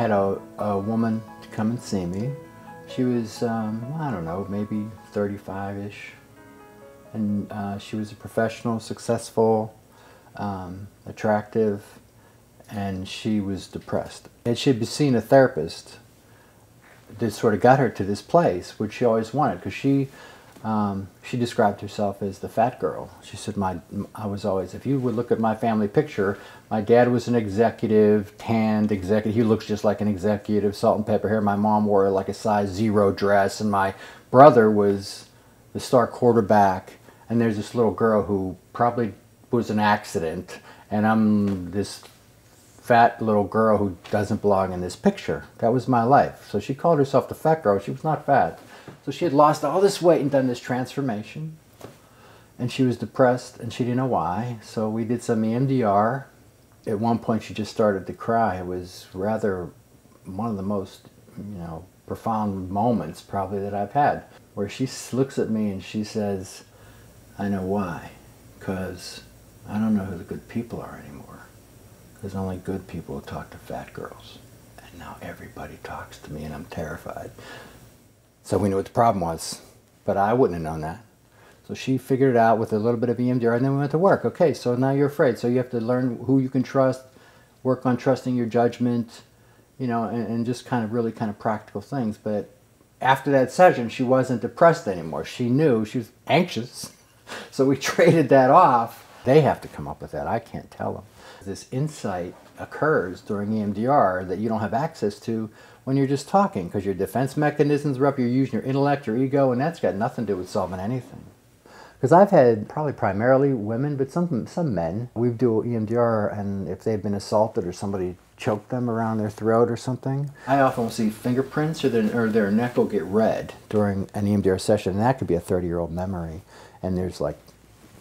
had a woman come and see me. She was, I don't know, maybe 35-ish. And she was a professional, successful, attractive, and she was depressed. And she had seen a therapist that sort of got her to this place, which she always wanted, because she described herself as the fat girl. She said, I was always, if you would look at my family picture, my dad was an executive, tanned executive. He looks just like an executive, salt and pepper hair. My mom wore like a size 0 dress, and my brother was the star quarterback. And there's this little girl who probably was an accident, and I'm this fat little girl who doesn't belong in this picture. That was my life. So she called herself the fat girl. She was not fat. So she had lost all this weight and done this transformation, and she was depressed, and she didn't know why. So we did some EMDR. At one point she just started to cry. It was rather one of the most, profound moments probably that I've had, where she looks at me and she says, I know why, because I don't know who the good people are anymore. Because only good people talk to fat girls. And now everybody talks to me and I'm terrified. So we knew what the problem was, but I wouldn't have known that. So she figured it out with a little bit of EMDR, and then we went to work. Okay, so now you're afraid. So you have to learn who you can trust, work on trusting your judgment, and just really practical things. But after that session, she wasn't depressed anymore. She knew she was anxious. So we traded that off. They have to come up with that. I can't tell them. This insight occurs during EMDR that you don't have access to when you're just talking, because your defense mechanisms are up, you're using your intellect, your ego, and that's got nothing to do with solving anything. Because I've had probably primarily women, but some men. We do EMDR, and if they've been assaulted or somebody choked them around their throat or something, I often will see fingerprints or their neck will get red during an EMDR session, and that could be a 30-year-old memory, and there's like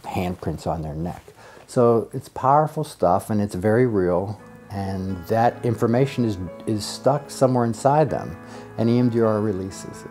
handprints on their neck. So it's powerful stuff, and it's very real, and that information is stuck somewhere inside them, and EMDR releases it.